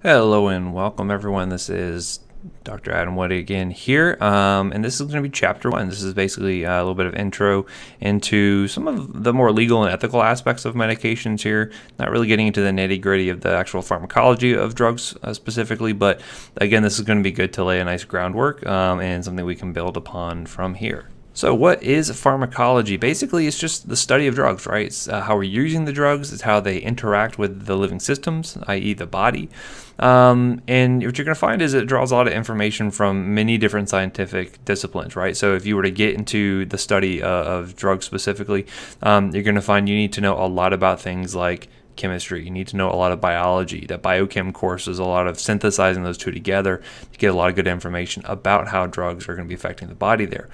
Hello and welcome everyone. This is Dr. Adam Woody again here, and this is going to be chapter 1. This is basically a little bit of intro into some of the more legal and ethical aspects of medications here, not really getting into the nitty-gritty of the actual pharmacology of drugs specifically, but again, this is going to be good to lay a nice groundwork and something we can build upon from here. So what is pharmacology? Basically, it's just the study of drugs, right? It's how we're using the drugs. It's how they interact with the living systems, i.e. the body. And what you're going to find is it draws a lot of information from many different scientific disciplines, right? So if you were to get into the study of drugs specifically, you're going to find you need to know a lot about things like chemistry. You need to know a lot of biology. That biochem course is a lot of synthesizing those two together to get a lot of good information about how drugs are going to be affecting the body there.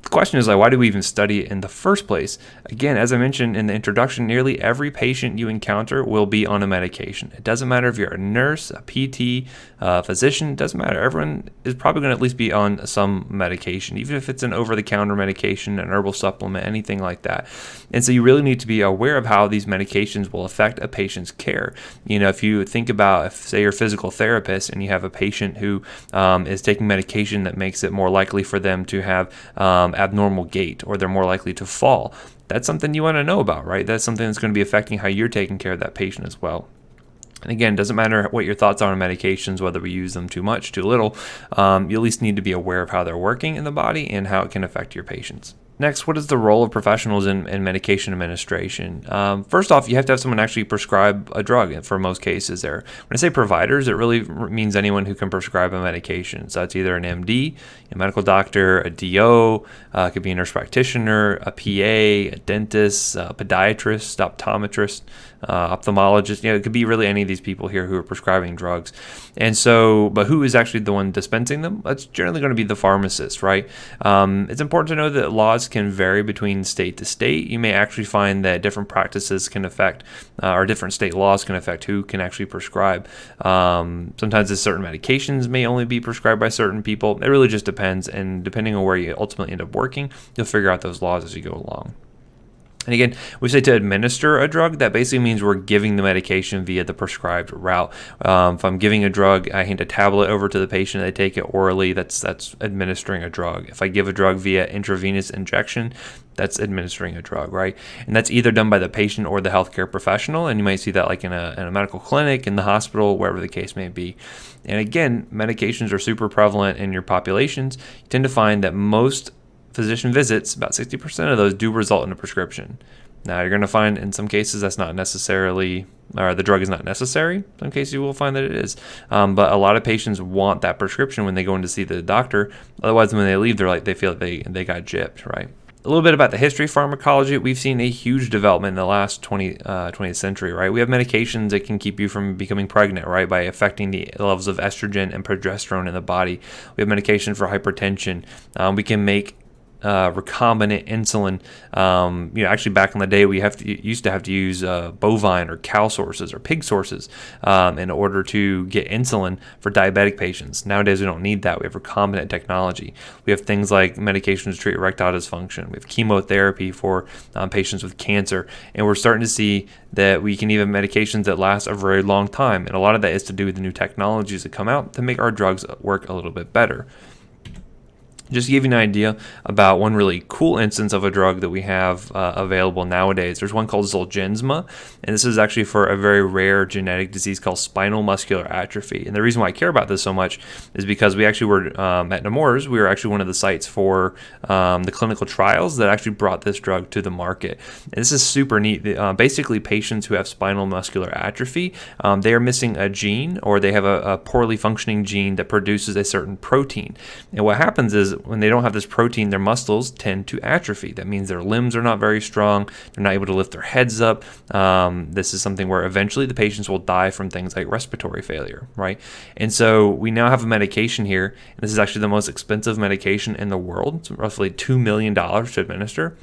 The question is, why do we even study it in the first place? Again, as I mentioned in the introduction, nearly every patient you encounter will be on a medication. It doesn't matter if you're a nurse, a PT, a physician, it doesn't matter. Everyone is probably going to at least be on some medication, even if it's an over-the-counter medication, an herbal supplement, anything like that. And so you really need to be aware of how these medications will affect a patient's care. You know, if you think about, say you're a physical therapist and you have a patient who is taking medication that makes it more likely for them to have abnormal gait, or they're more likely to fall. That's something you want to know about, right? That's something that's going to be affecting how you're taking care of that patient as well. And again, it doesn't matter what your thoughts are on medications, whether we use them too much, too little, you at least need to be aware of how they're working in the body and how it can affect your patients. Next, what is the role of professionals in medication administration? First off, you have to have someone actually prescribe a drug for most cases there. When I say providers, it really means anyone who can prescribe a medication. So it's either an MD, a medical doctor, a DO, it could be a nurse practitioner, a PA, a dentist, a podiatrist, optometrist, ophthalmologist. You know, it could be really any of these people here who are prescribing drugs. And so, but who is actually the one dispensing them? That's generally going to be the pharmacist, right? It's important to know that laws can vary between state to state. You may actually find that different practices can affect, or different state laws can affect who can actually prescribe. Sometimes certain medications may only be prescribed by certain people. It really just depends, and depending on where you ultimately end up working, you'll figure out those laws as you go along. And again, we say to administer a drug, that basically means we're giving the medication via the prescribed route. If I'm giving a drug, I hand a tablet over to the patient, they take it orally, that's administering a drug. If I give a drug via intravenous injection, that's administering a drug, right? And that's either done by the patient or the healthcare professional, and you might see that like in a medical clinic, in the hospital, wherever the case may be. And again, medications are super prevalent in your populations. You tend to find that most physician visits, about 60% of those do result in a prescription. Now, you're going to find in some cases that's not necessarily, or the drug is not necessary. In some cases you will find that it is. But a lot of patients want that prescription when they go in to see the doctor. Otherwise, when they leave, they feel like they got gypped, right? A little bit about the history of pharmacology. We've seen a huge development in the last 20th century, right? We have medications that can keep you from becoming pregnant, right, by affecting the levels of estrogen and progesterone in the body. We have medication for hypertension. We can make recombinant insulin. Actually back in the day, we used to have to use bovine or cow sources or pig sources in order to get insulin for diabetic patients. Nowadays, we don't need that. We have recombinant technology. We have things like medications to treat erectile dysfunction. We have chemotherapy for patients with cancer. And we're starting to see that we can even have medications that last a very long time. And a lot of that is to do with the new technologies that come out to make our drugs work a little bit better. Just to give you an idea about one really cool instance of a drug that we have available nowadays, there's one called Zolgensma, and this is actually for a very rare genetic disease called Spinal Muscular Atrophy. And the reason why I care about this so much is because we actually were at Nemours, we were actually one of the sites for the clinical trials that actually brought this drug to the market. And this is super neat. Basically, patients who have spinal muscular atrophy, they are missing a gene, or they have a poorly functioning gene that produces a certain protein. And what happens is, when they don't have this protein, their muscles tend to atrophy. That means their limbs are not very strong. They're not able to lift their heads up. This is something where eventually the patients will die from things like respiratory failure, right? And so we now have a medication here. And this is actually the most expensive medication in the world. It's roughly $2 million to administer.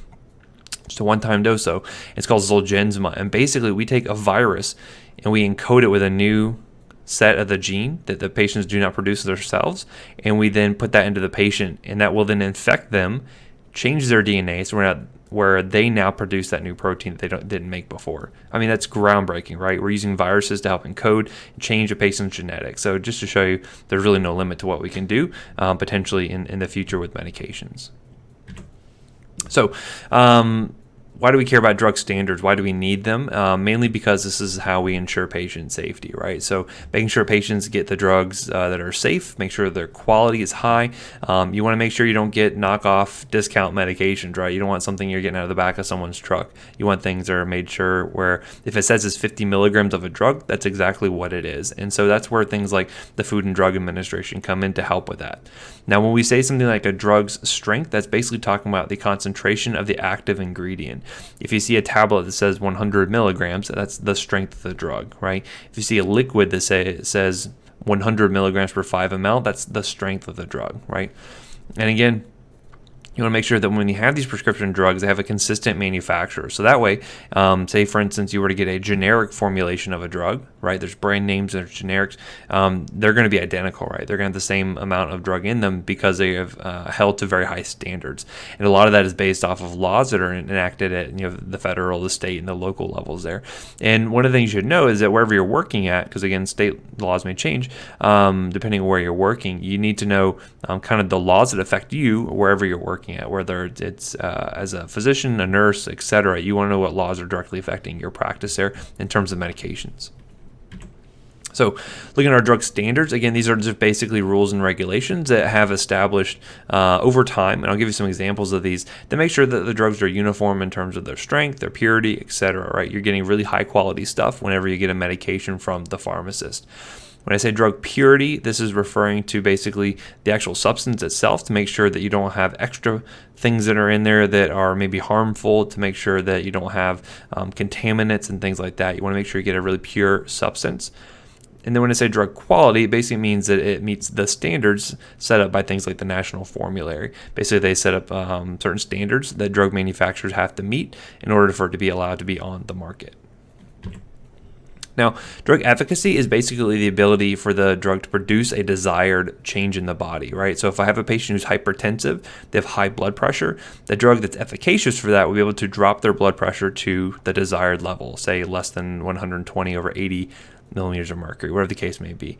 Just a one-time dose, so it's called Zolgensma. And basically, we take a virus and we encode it with a new set of the gene that the patients do not produce themselves, and we then put that into the patient, and that will then infect them, change their DNA. So we're not where they now produce that new protein that they didn't make before. I mean, that's groundbreaking, right? We're using viruses to help encode and change a patient's genetics. So just to show you, there's really no limit to what we can do potentially in the future with medications. So, why do we care about drug standards? Why do we need them? Mainly because this is how we ensure patient safety, right? So making sure patients get the drugs that are safe, make sure their quality is high. You want to make sure you don't get knockoff discount medications, right? You don't want something you're getting out of the back of someone's truck. You want things that are made sure where if it says it's 50 milligrams of a drug, that's exactly what it is. And so that's where things like the Food and Drug Administration come in to help with that. Now, when we say something like a drug's strength, that's basically talking about the concentration of the active ingredient. If you see a tablet that says 100 milligrams, that's the strength of the drug, right? If you see a liquid that says 100 milligrams per 5 ml, that's the strength of the drug, right? And again, you want to make sure that when you have these prescription drugs, they have a consistent manufacturer. So that way, say for instance, you were to get a generic formulation of a drug, right? There's brand names, there's generics. They're going to be identical, right? They're going to have the same amount of drug in them because they have held to very high standards. And a lot of that is based off of laws that are enacted at the federal, the state, and the local levels there. And one of the things you should know is that wherever you're working at, because again, state laws may change depending on where you're working, you need to know kind of the laws that affect you wherever you're working at, whether it's as a physician, a nurse, etc. You want to know what laws are directly affecting your practice there in terms of medications. So looking at our drug standards, again, these are just basically rules and regulations that have established over time, and I'll give you some examples of these, to make sure that the drugs are uniform in terms of their strength, their purity, etc. Right? You're getting really high quality stuff whenever you get a medication from the pharmacist. When I say drug purity, this is referring to basically the actual substance itself, to make sure that you don't have extra things that are in there that are maybe harmful, to make sure that you don't have contaminants and things like that. You want to make sure you get a really pure substance. And then when I say drug quality, it basically means that it meets the standards set up by things like the National Formulary. Basically, they set up certain standards that drug manufacturers have to meet in order for it to be allowed to be on the market. Now, drug efficacy is basically the ability for the drug to produce a desired change in the body, right? So if I have a patient who's hypertensive, they have high blood pressure, the drug that's efficacious for that will be able to drop their blood pressure to the desired level, say less than 120 over 80 millimeters of mercury, whatever the case may be.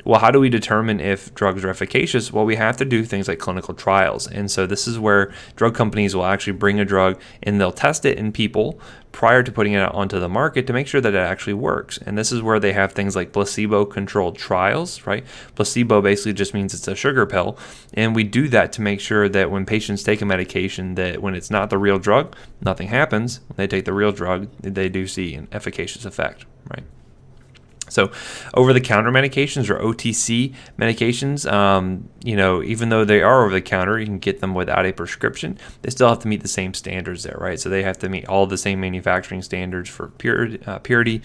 Well, how do we determine if drugs are efficacious? Well, we have to do things like clinical trials. And so this is where drug companies will actually bring a drug and they'll test it in people prior to putting it out onto the market to make sure that it actually works. And this is where they have things like placebo-controlled trials, right? Placebo basically just means it's a sugar pill. And we do that to make sure that when patients take a medication, that when it's not the real drug, nothing happens. When they take the real drug, they do see an efficacious effect, right? So over-the-counter medications or OTC medications, even though they are over-the-counter, you can get them without a prescription. They still have to meet the same standards there, right? So they have to meet all the same manufacturing standards for purity,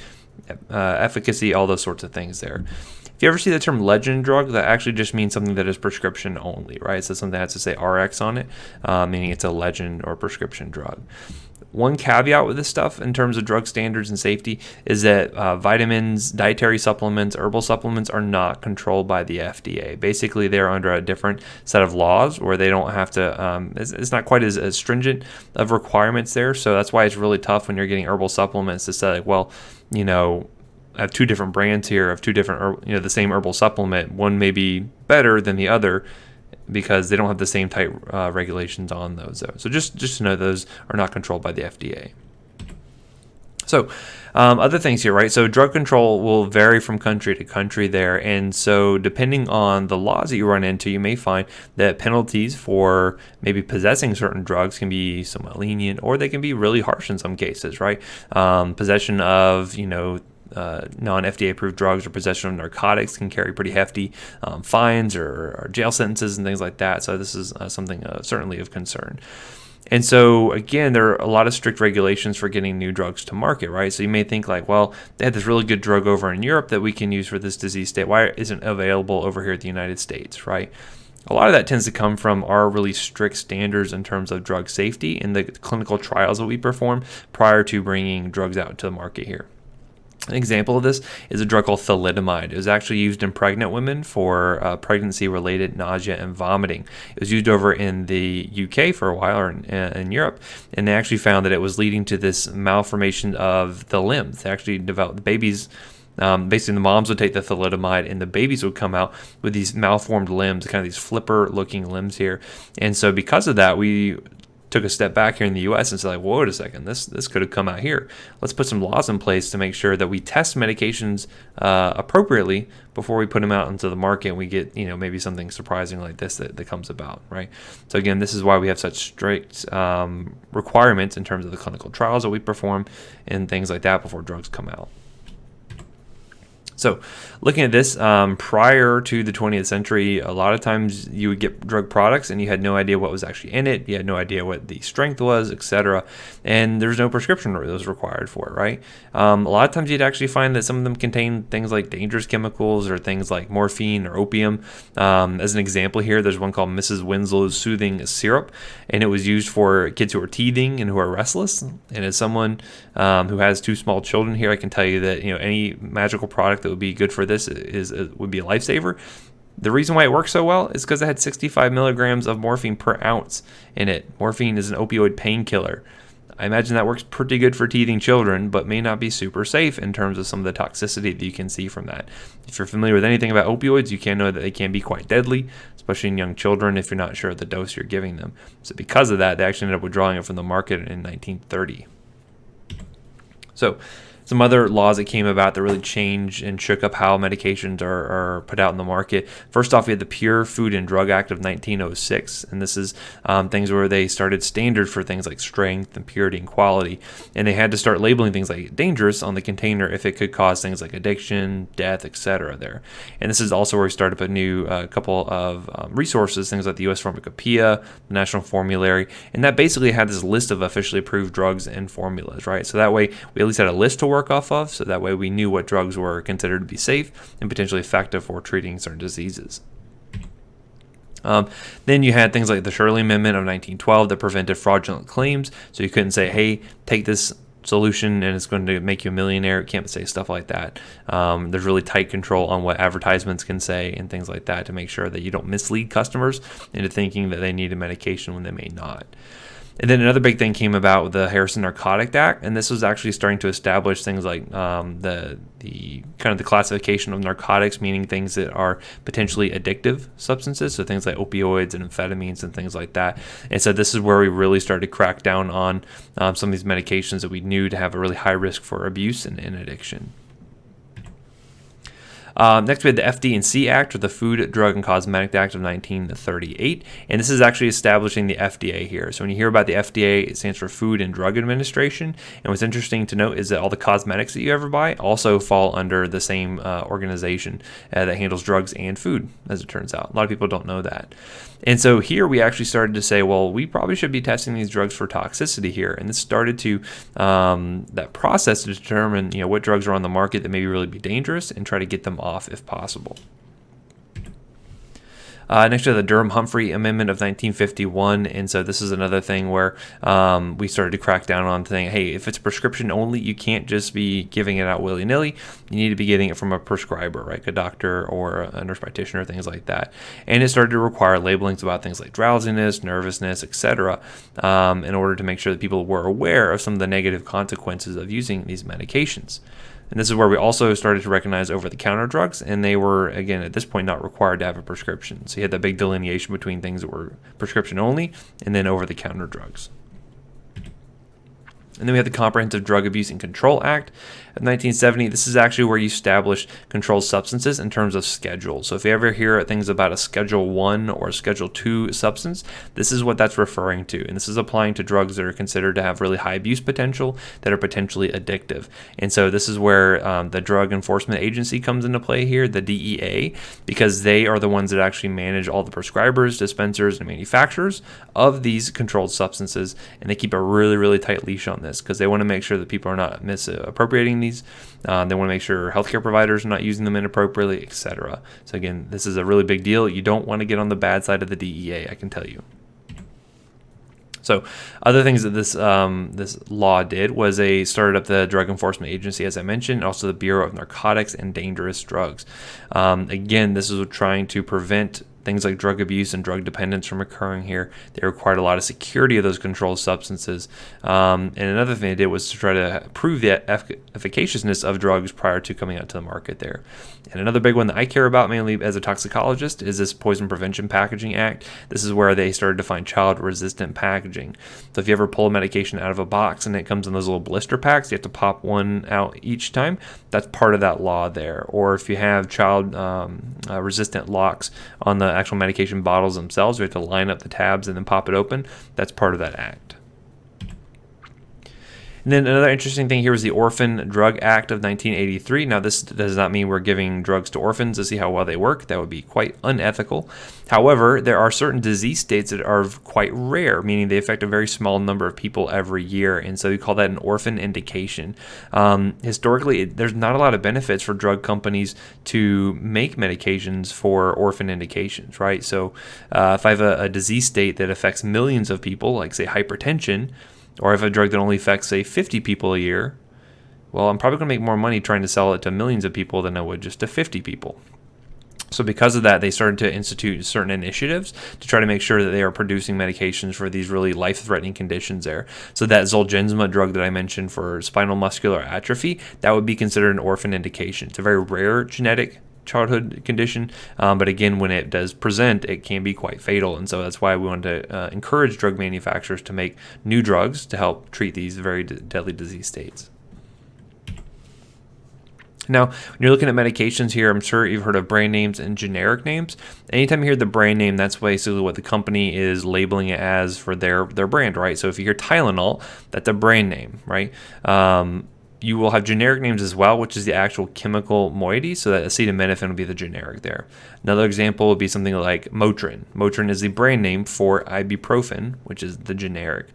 efficacy, all those sorts of things there. If you ever see the term legend drug, that actually just means something that is prescription only, right? So something that has to say RX on it, meaning it's a legend or prescription drug. One caveat with this stuff in terms of drug standards and safety is that vitamins, dietary supplements, herbal supplements are not controlled by the FDA. Basically, they're under a different set of laws where they don't have to, it's not quite as stringent of requirements there. So that's why it's really tough when you're getting herbal supplements to say, like, well, I have two different brands here of two different, the same herbal supplement. One may be better than the other, because they don't have the same type regulations on those. So just to know, those are not controlled by the FDA. So other things here, right? So drug control will vary from country to country there. And so depending on the laws that you run into, you may find that penalties for maybe possessing certain drugs can be somewhat lenient, or they can be really harsh in some cases, right? Possession of, non-FDA approved drugs or possession of narcotics can carry pretty hefty fines or jail sentences and things like that. So this is something certainly of concern. And so, again, there are a lot of strict regulations for getting new drugs to market, right? So you may think like, well, they had this really good drug over in Europe that we can use for this disease state. Why isn't it available over here at the United States, right? A lot of that tends to come from our really strict standards in terms of drug safety and the clinical trials that we perform prior to bringing drugs out to the market here. An example of this is a drug called thalidomide. It was actually used in pregnant women for pregnancy-related nausea and vomiting. It was used over in the UK for a while, or in Europe, and they actually found that it was leading to this malformation of the limbs. They actually developed the babies. Basically, the moms would take the thalidomide, and the babies would come out with these malformed limbs, kind of these flipper-looking limbs here. And so, because of that, we took a step back here in the U.S. and said, like, wait a second, this could have come out here. Let's put some laws in place to make sure that we test medications appropriately before we put them out into the market and we get, maybe something surprising like this that comes about, right? So again, this is why we have such strict requirements in terms of the clinical trials that we perform and things like that before drugs come out. So looking at this, prior to the 20th century, a lot of times you would get drug products and you had no idea what was actually in it. You had no idea what the strength was, etc. And there's no prescription that was required for it, right? A lot of times you'd actually find that some of them contain things like dangerous chemicals or things like morphine or opium. As an example here, there's one called Mrs. Winslow's Soothing Syrup, and it was used for kids who are teething and who are restless. And as someone who has two small children here, I can tell you that any magical product that would be good for this would be a lifesaver. The reason why it works so well is because it had 65 milligrams of morphine per ounce in it. Morphine is an opioid painkiller. I imagine that works pretty good for teething children, but may not be super safe in terms of some of the toxicity that you can see from that. If you're familiar with anything about opioids, you can know that they can be quite deadly, especially in young children if you're not sure of the dose you're giving them. So because of that, they actually ended up withdrawing it from the market in 1930. So some other laws that came about that really changed and shook up how medications are put out in the market. First off, we had the Pure Food and Drug Act of 1906, and this is things where they started standard for things like strength and purity and quality, and they had to start labeling things like dangerous on the container if it could cause things like addiction, death, etc. there. And this is also where we started to put new couple of resources, things like the U.S. Pharmacopoeia, the National Formulary, and that basically had this list of officially approved drugs and formulas, right? So that way we at least had a list to work off of, so that way we knew what drugs were considered to be safe and potentially effective for treating certain diseases. Then you had things like the Shirley Amendment of 1912 that prevented fraudulent claims, so you couldn't say, hey, take this solution and it's going to make you a millionaire. You can't say stuff like that. There's really tight control on what advertisements can say and things like that to make sure that you don't mislead customers into thinking that they need a medication when they may not. And then another big thing came about with the Harrison Narcotic Act, and this was actually starting to establish things like the kind of the classification of narcotics, meaning things that are potentially addictive substances, so things like opioids and amphetamines and things like that. And so this is where we really started to crack down on some of these medications that we knew to have a really high risk for abuse and addiction. Next, we had the FD&C Act, or the Food, Drug, and Cosmetic Act of 1938, and this is actually establishing the FDA here. So when you hear about the FDA, it stands for Food and Drug Administration, and what's interesting to note is that all the cosmetics that you ever buy also fall under the same organization that handles drugs and food, as it turns out. A lot of people don't know that. And so here we actually started to say, well, we probably should be testing these drugs for toxicity here. And this started to, that process to determine, what drugs are on the market that maybe really be dangerous and try to get them off if possible. Next, we have the Durham-Humphrey Amendment of 1951, and so this is another thing where we started to crack down on saying, hey, if it's prescription only, you can't just be giving it out willy-nilly. You need to be getting it from a prescriber, right, a doctor or a nurse practitioner, things like that. And it started to require labelings about things like drowsiness, nervousness, etc., in order to make sure that people were aware of some of the negative consequences of using these medications. And this is where we also started to recognize over-the-counter drugs, and they were, again, at this point, not required to have a prescription. So you had that big delineation between things that were prescription only and then over-the-counter drugs. And then we have the Comprehensive Drug Abuse and Control Act of 1970. This is actually where you establish controlled substances in terms of schedules. So if you ever hear things about a Schedule 1 or a Schedule 2 substance, this is what that's referring to. And this is applying to drugs that are considered to have really high abuse potential, that are potentially addictive. And so this is where the Drug Enforcement Agency comes into play here, the DEA, because they are the ones that actually manage all the prescribers, dispensers, and manufacturers of these controlled substances. And they keep a really, really tight leash on this because they want to make sure that people are not misappropriating these. They want to make sure healthcare providers are not using them inappropriately, etc. So again, this is a really big deal. You don't want to get on the bad side of the DEA, I can tell you. So other things that this law did was they started up the Drug Enforcement Agency, as I mentioned, and also the Bureau of Narcotics and Dangerous Drugs. Again, this is trying to prevent things like drug abuse and drug dependence from occurring here. They required a lot of security of those controlled substances. And another thing they did was to try to prove the efficaciousness of drugs prior to coming out to the market there. And another big one that I care about mainly as a toxicologist is this Poison Prevention Packaging Act. This is where they started to find child-resistant packaging. So if you ever pull a medication out of a box and it comes in those little blister packs, you have to pop one out each time. That's part of that law there. Or if you have child-resistant locks on the actual medication bottles themselves, we have to line up the tabs and then pop it open. That's part of that act. And then another interesting thing here was the Orphan Drug Act of 1983. Now, this does not mean we're giving drugs to orphans to see how well they work. That would be quite unethical. However, there are certain disease states that are quite rare, meaning they affect a very small number of people every year. And so we call that an orphan indication. Historically, there's not a lot of benefits for drug companies to make medications for orphan indications, right? So if I have a disease state that affects millions of people, like say hypertension, or if a drug that only affects, say, 50 people a year, well, I'm probably going to make more money trying to sell it to millions of people than I would just to 50 people. So because of that, they started to institute certain initiatives to try to make sure that they are producing medications for these really life-threatening conditions there. So that Zolgensma drug that I mentioned for spinal muscular atrophy, that would be considered an orphan indication. It's a very rare genetic childhood condition, but again, when it does present, it can be quite fatal, and so that's why we want to encourage drug manufacturers to make new drugs to help treat these very deadly disease states. Now, when you're looking at medications here, I'm sure you've heard of brand names and generic names. Anytime you hear the brand name, that's basically what the company is labeling it as for their brand, right? So if you hear Tylenol, that's a brand name, right? You will have generic names as well, which is the actual chemical moiety, so that acetaminophen would be the generic there. Another example would be something like Motrin. Motrin is the brand name for ibuprofen, which is the generic.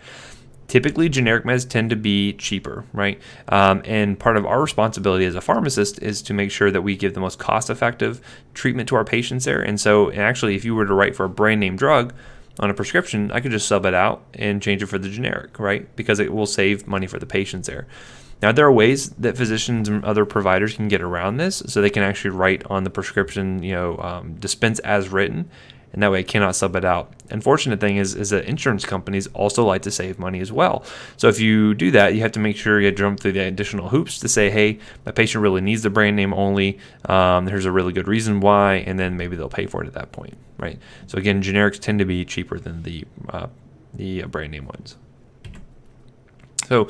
Typically, generic meds tend to be cheaper, right? And part of our responsibility as a pharmacist is to make sure that we give the most cost-effective treatment to our patients there. And so actually, if you were to write for a brand name drug on a prescription, I could just sub it out and change it for the generic, right? Because it will save money for the patients there. Now, there are ways that physicians and other providers can get around this, so they can actually write on the prescription, dispense as written, and that way I cannot sub it out. Unfortunate thing is that insurance companies also like to save money as well. So if you do that, you have to make sure you jump through the additional hoops to say, hey, my patient really needs the brand name only. There's a really good reason why, and then maybe they'll pay for it at that point, right? So again, generics tend to be cheaper than the brand name ones. So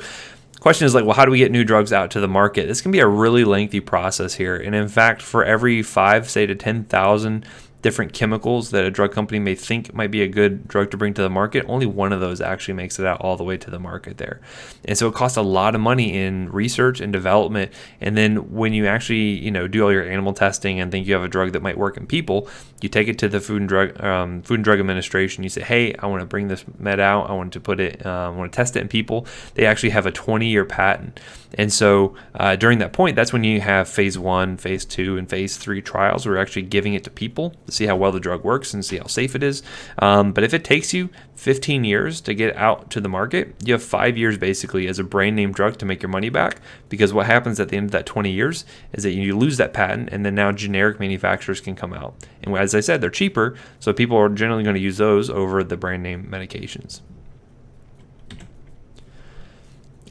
question is like, well, how do we get new drugs out to the market? This can be a really lengthy process here. And in fact, for every 5, say to 10,000 different chemicals that a drug company may think might be a good drug to bring to the market, only one of those actually makes it out all the way to the market there. And so it costs a lot of money in research and development. And then when you actually, do all your animal testing and think you have a drug that might work in people, you take it to the Food and Drug Administration. You say, hey, I want to bring this med out. I want to put it, I want to test it in people. They actually have a 20-year patent. And so during that point, that's when you have phase 1, phase 2, and phase 3 trials where you're actually giving it to people to see how well the drug works and see how safe it is. But if it takes you 15 years to get out to the market, you have 5 years basically as a brand name drug to make your money back, because what happens at the end of that 20 years is that you lose that patent, and then now generic manufacturers can come out. And as I said, they're cheaper, so people are generally going to use those over the brand name medications.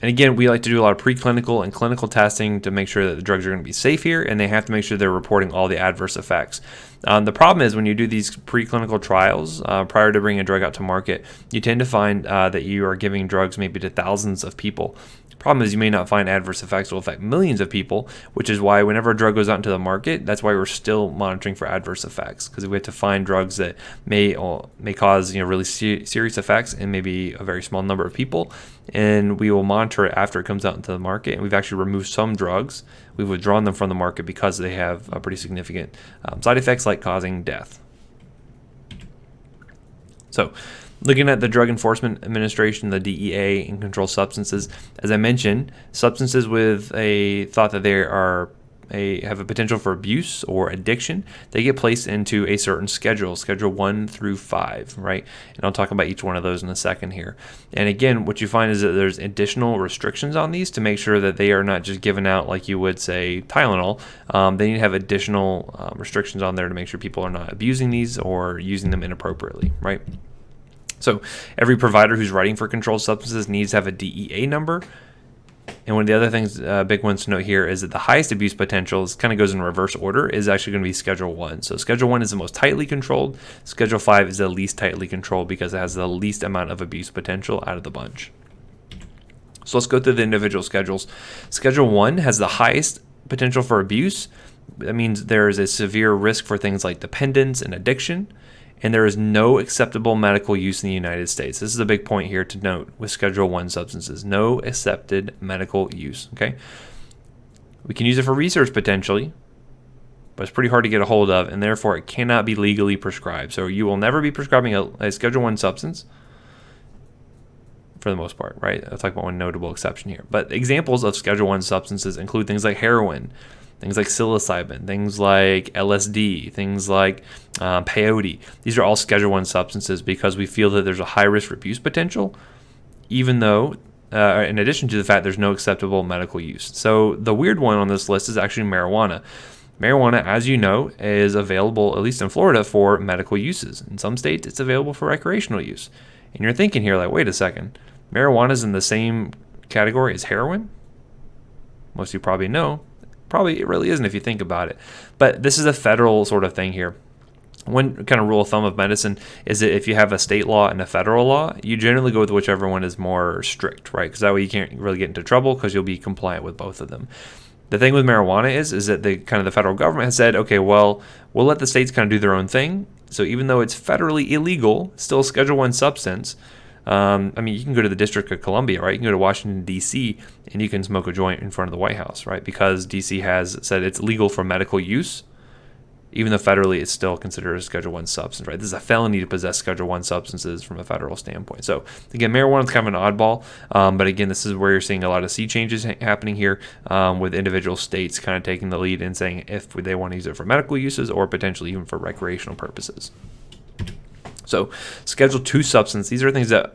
And again, we like to do a lot of preclinical and clinical testing to make sure that the drugs are going to be safe here, and they have to make sure they're reporting all the adverse effects. The problem is when you do these preclinical trials prior to bringing a drug out to market, you tend to find that you are giving drugs maybe to thousands of people. Problem is you may not find adverse effects that will affect millions of people, which is why whenever a drug goes out into the market, that's why we're still monitoring for adverse effects, because we have to find drugs that may cause really serious effects in maybe a very small number of people, and we will monitor it after it comes out into the market. And we've actually removed some drugs. We've withdrawn them from the market because they have pretty significant side effects like causing death. So, looking at the Drug Enforcement Administration, the DEA, and controlled substances, as I mentioned, substances with a thought that they are have a potential for abuse or addiction, they get placed into a certain schedule 1 through 5, right? And I'll talk about each one of those in a second here. And again, what you find is that there's additional restrictions on these to make sure that they are not just given out like you would say Tylenol. They need to have additional restrictions on there to make sure people are not abusing these or using them inappropriately, right? So every provider who's writing for controlled substances needs to have a DEA number. And one of the other things, big ones to note here, is that the highest abuse potential kind of goes in reverse order, is actually going to be Schedule 1. So Schedule 1 is the most tightly controlled. Schedule 5 is the least tightly controlled because it has the least amount of abuse potential out of the bunch. So let's go through the individual schedules. Schedule 1 has the highest potential for abuse. That means there is a severe risk for things like dependence and addiction, and there is no acceptable medical use in the United States. This is a big point here to note with Schedule 1 substances. No accepted medical use, okay? We can use it for research potentially, but it's pretty hard to get a hold of, and therefore it cannot be legally prescribed. So you will never be prescribing a Schedule 1 substance for the most part, right? I'll talk about one notable exception here. But examples of Schedule 1 substances include things like heroin, things like psilocybin, things like LSD, things like peyote. These are all Schedule 1 substances because we feel that there's a high risk for abuse potential, even though, in addition to the fact there's no acceptable medical use. So the weird one on this list is actually marijuana. Marijuana, as you know, is available, at least in Florida, for medical uses. In some states, it's available for recreational use. And you're thinking here, like, wait a second, marijuana is in the same category as heroin? Most of you probably know. Probably it really isn't if you think about it. But this is a federal sort of thing here. One kind of rule of thumb of medicine is that if you have a state law and a federal law, you generally go with whichever one is more strict, right? Because that way you can't really get into trouble because you'll be compliant with both of them. The thing with marijuana is that the federal government has said, okay, well, we'll let the states kind of do their own thing. So even though it's federally illegal, still a Schedule 1 substance. I mean, you can go to the District of Columbia, right? You can go to Washington, D.C., and you can smoke a joint in front of the White House, right? Because D.C. has said it's legal for medical use, even though federally it's still considered a Schedule 1 substance, right? This is a felony to possess Schedule 1 substances from a federal standpoint. So, again, marijuana is kind of an oddball, but again, this is where you're seeing a lot of sea changes happening here with individual states kind of taking the lead and saying if they want to use it for medical uses or potentially even for recreational purposes. So Schedule 2 substance, these are things that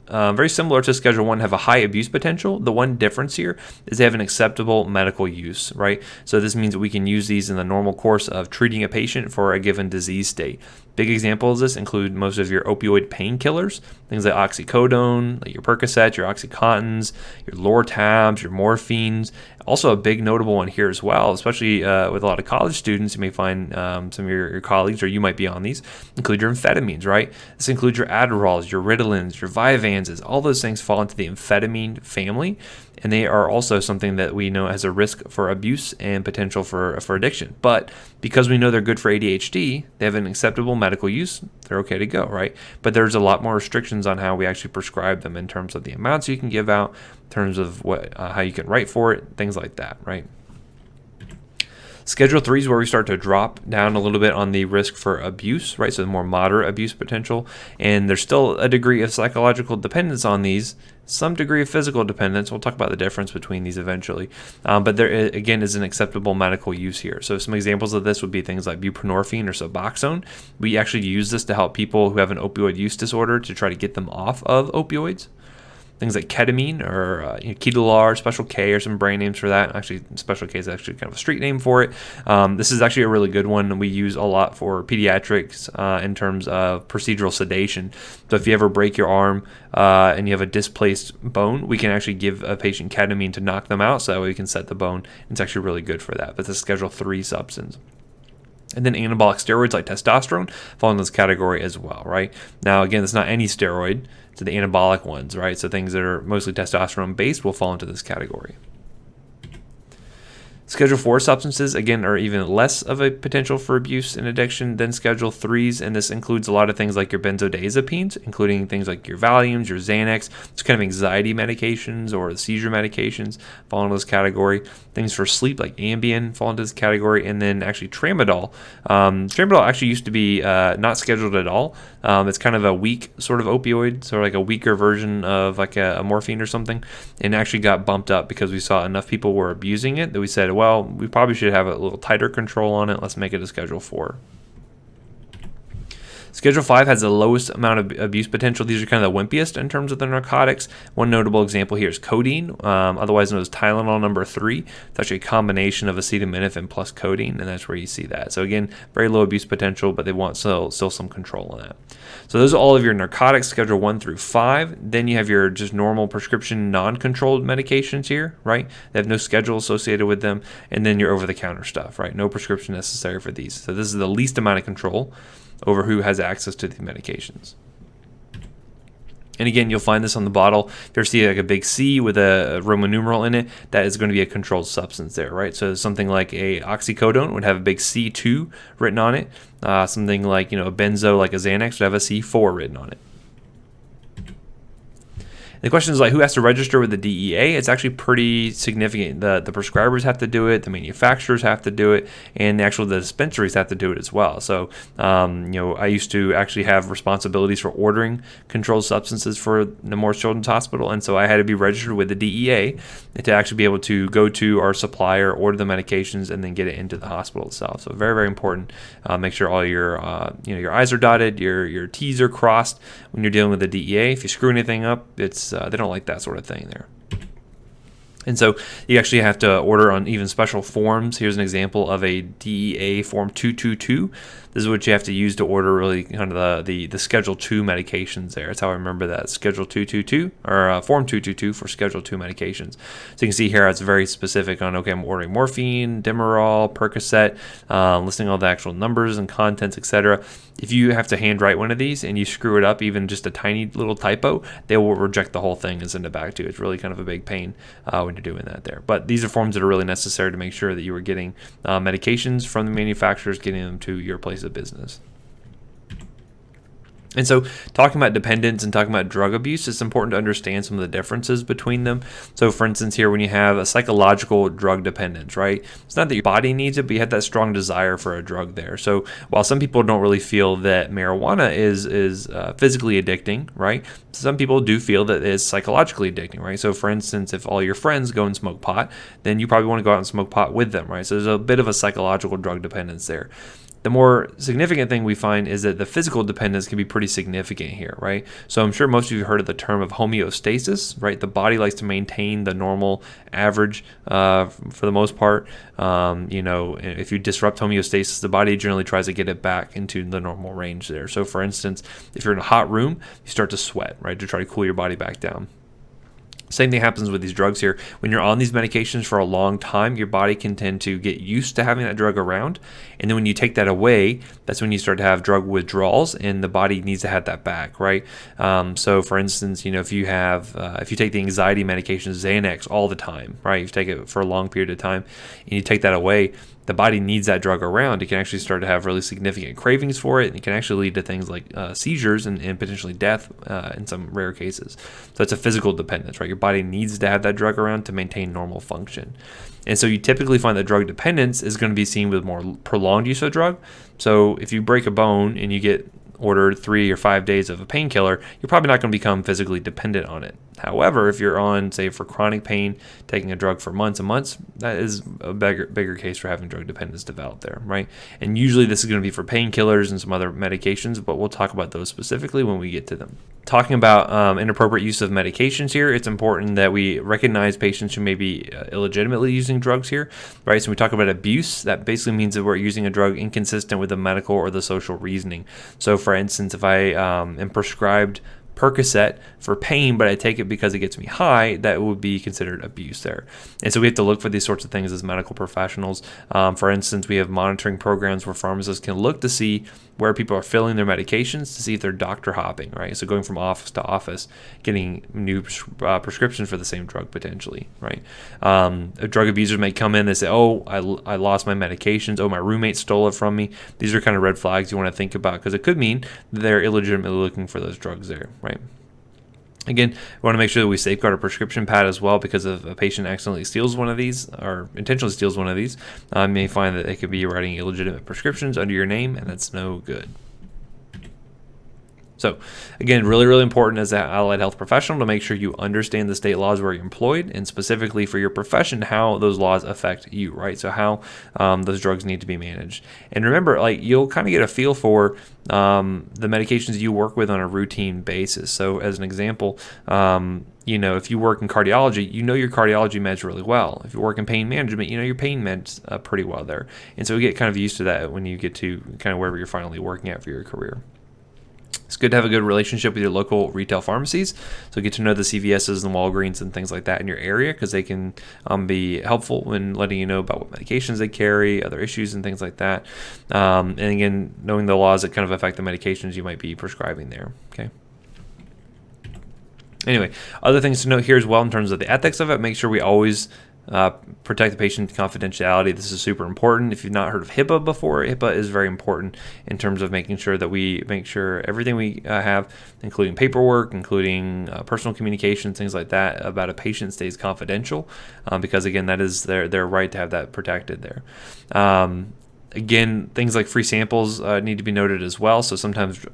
very similar to Schedule 1 have a high abuse potential. The one difference here is they have an acceptable medical use, right? So this means that we can use these in the normal course of treating a patient for a given disease state. Big examples of this include most of your opioid painkillers, things like oxycodone, like your Percocet, your Oxycontins, your Lortabs, your morphines. Also a big notable one here as well, especially with a lot of college students. You may find some of your colleagues, or you might be on these, include your amphetamines, right? This includes your Adderalls, your Ritalins, your Vyvanses. All those things fall into the amphetamine family, and they are also something that we know has a risk for abuse and potential for addiction. But because we know they're good for ADHD, they have an acceptable medical use, they're okay to go, right? But there's a lot more restrictions on how we actually prescribe them in terms of the amounts you can give out, in terms of how you can write for it, things like that, right? Schedule 3 is where we start to drop down a little bit on the risk for abuse, right? So the more moderate abuse potential. And there's still a degree of psychological dependence on these, some degree of physical dependence. We'll talk about the difference between these eventually. But there, again, is an acceptable medical use here. So some examples of this would be things like buprenorphine or Suboxone. We actually use this to help people who have an opioid use disorder to try to get them off of opioids. Things like ketamine or Ketalar, Special K are some brand names for that. Actually, Special K is actually kind of a street name for it. This is actually a really good one. We use a lot for pediatrics in terms of procedural sedation. So if you ever break your arm and you have a displaced bone, we can actually give a patient ketamine to knock them out so that way we can set the bone. It's actually really good for that. But it's a Schedule 3 substance. And then anabolic steroids like testosterone fall in this category as well, right? Now, again, it's not any steroid. It's the anabolic ones, right? So things that are mostly testosterone-based will fall into this category. Schedule 4 substances, again, are even less of a potential for abuse and addiction than Schedule 3s, and this includes a lot of things like your benzodiazepines, including things like your Valiums, your Xanax. It's kind of anxiety medications or seizure medications fall into this category. Things for sleep like Ambien fall into this category, and then actually Tramadol. Tramadol actually used to be not scheduled at all. It's kind of a weak sort of opioid, sort of like a weaker version of like a morphine or something, and actually got bumped up because we saw enough people were abusing it that we said, well, we probably should have a little tighter control on it. Let's make it a Schedule 4. Schedule 5 has the lowest amount of abuse potential. These are kind of the wimpiest in terms of the narcotics. One notable example here is codeine, otherwise known as Tylenol number 3. It's actually a combination of acetaminophen plus codeine, and that's where you see that. So again, very low abuse potential, but they want still some control on that. So those are all of your narcotics, Schedule 1 through 5. Then you have your just normal prescription non-controlled medications here, right? They have no schedule associated with them. And then your over-the-counter stuff, right? No prescription necessary for these. So this is the least amount of control over who has access to these medications. And again, you'll find this on the bottle. If you ever see like a big C with a Roman numeral in it, that is going to be a controlled substance there, right? So something like a oxycodone would have a big C2 written on it. Something like, a benzo like a Xanax would have a C4 written on it. The question is like, who has to register with the DEA? It's actually pretty significant. The prescribers have to do it, the manufacturers have to do it, and the dispensaries have to do it as well. So, I used to actually have responsibilities for ordering controlled substances for Nemours Children's Hospital, and so I had to be registered with the DEA to actually be able to go to our supplier, order the medications, and then get it into the hospital itself. So very, very important. Make sure all your your I's are dotted, your T's are crossed when you're dealing with the DEA. If you screw anything up, they don't like that sort of thing there. And so you actually have to order on even special forms. Here's an example of a DEA Form 222. This is what you have to use to order really kind of the Schedule 2 medications there. That's how I remember that, Schedule 222, or Form 222 for Schedule 2 medications. So you can see here it's very specific on, okay, I'm ordering morphine, Demerol, Percocet, listing all the actual numbers and contents, etc. If you have to handwrite one of these and you screw it up, even just a tiny little typo, they will reject the whole thing and send it back to you. It's really kind of a big pain when you're doing that there. But these are forms that are really necessary to make sure that you are getting medications from the manufacturers, getting them to your place of business. And so talking about dependence and talking about drug abuse, it's important to understand some of the differences between them. So for instance, here when you have a psychological drug dependence, right? It's not that your body needs it, but you have that strong desire for a drug there. So while some people don't really feel that marijuana is physically addicting, right? Some people do feel that it's psychologically addicting, right? So for instance, if all your friends go and smoke pot, then you probably want to go out and smoke pot with them, right? So there's a bit of a psychological drug dependence there. The more significant thing we find is that the physical dependence can be pretty significant here, right? So I'm sure most of you have heard of the term of homeostasis, right? The body likes to maintain the normal average for the most part. If you disrupt homeostasis, the body generally tries to get it back into the normal range there. So for instance, if you're in a hot room, you start to sweat, right? To try to cool your body back down. Same thing happens with these drugs here. When you're on these medications for a long time, your body can tend to get used to having that drug around. And then when you take that away, that's when you start to have drug withdrawals, and the body needs to have that back, right? So for instance, if you take the anxiety medication Xanax all the time, right? You take it for a long period of time and you take that away, the body needs that drug around. It can actually start to have really significant cravings for it. And it can actually lead to things like seizures and potentially death in some rare cases. So it's a physical dependence, right? Your body needs to have that drug around to maintain normal function. And so you typically find that drug dependence is going to be seen with more prolonged use of drug. So if you break a bone and you get ordered 3 or 5 days of a painkiller, you're probably not going to become physically dependent on it. However, if you're on, say, for chronic pain, taking a drug for months and months, that is a bigger case for having drug dependence develop there, right? And usually this is going to be for painkillers and some other medications, but we'll talk about those specifically when we get to them. Talking about inappropriate use of medications here, it's important that we recognize patients who may be illegitimately using drugs here, right? So when we talk about abuse, that basically means that we're using a drug inconsistent with the medical or the social reasoning. So for instance, if I am prescribed Percocet for pain, but I take it because it gets me high, that would be considered abuse there. And so we have to look for these sorts of things as medical professionals. For instance, we have monitoring programs where pharmacists can look to see where people are filling their medications to see if they're doctor hopping, right? So going from office to office, getting new prescriptions for the same drug potentially, right? Drug abusers may come in, they say, oh, I lost my medications. Oh, my roommate stole it from me. These are kind of red flags you want to think about because it could mean that they're illegitimately looking for those drugs there, right? Again, we want to make sure that we safeguard a prescription pad as well, because if a patient accidentally steals one of these or intentionally steals one of these, you may find that they could be writing illegitimate prescriptions under your name, and that's no good. So again, really, really important as an allied health professional to make sure you understand the state laws where you're employed, and specifically for your profession, how those laws affect you, right? So how those drugs need to be managed. And remember, like, you'll kind of get a feel for the medications you work with on a routine basis. So as an example, if you work in cardiology, you know your cardiology meds really well. If you work in pain management, you know your pain meds pretty well there. And so we get kind of used to that when you get to kind of wherever you're finally working at for your career. It's good to have a good relationship with your local retail pharmacies. So get to know the CVS's and Walgreens and things like that in your area, because they can be helpful when letting you know about what medications they carry, other issues and things like that. And again, knowing the laws that kind of affect the medications you might be prescribing there. Okay. Anyway, other things to note here as well in terms of the ethics of it, make sure we always protect the patient's confidentiality. This is super important. If you've not heard of HIPAA before, HIPAA is very important in terms of making sure that we make sure everything we have, including paperwork, including personal communication, things like that, about a patient stays confidential, because again, that is their right to have that protected there. Again, things like free samples need to be noted as well. So sometimes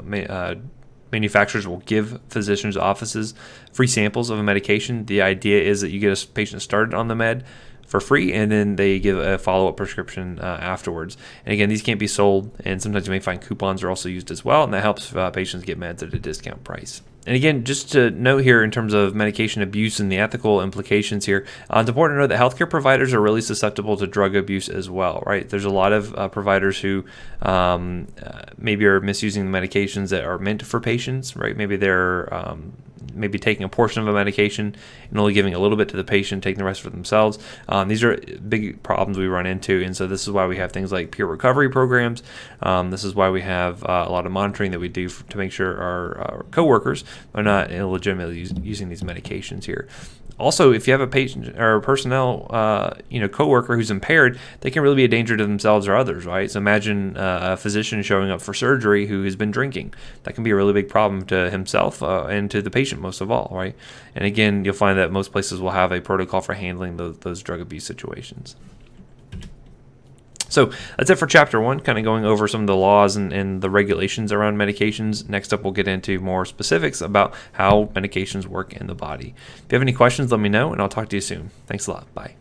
manufacturers will give physicians' offices free samples of a medication. The idea is that you get a patient started on the med for free, and then they give a follow-up prescription afterwards. And again, these can't be sold, and sometimes you may find coupons are also used as well, and that helps patients get meds at a discount price. And again, just to note here in terms of medication abuse and the ethical implications here, it's important to know that healthcare providers are really susceptible to drug abuse as well, right? There's a lot of providers who maybe are misusing the medications that are meant for patients, right? Maybe they're maybe taking a portion of a medication and only giving a little bit to the patient, taking the rest for themselves. These are big problems we run into, and so this is why we have things like peer recovery programs. This is why we have a lot of monitoring that we do to make sure our coworkers are not illegitimately using these medications here. Also, if you have a patient or a personnel, coworker who's impaired, they can really be a danger to themselves or others, right? So imagine a physician showing up for surgery who has been drinking. That can be a really big problem to himself and to the patient most of all, right? And again, you'll find that most places will have a protocol for handling those drug abuse situations. So that's it for Chapter 1, kind of going over some of the laws and the regulations around medications. Next up, we'll get into more specifics about how medications work in the body. If you have any questions, let me know, and I'll talk to you soon. Thanks a lot. Bye.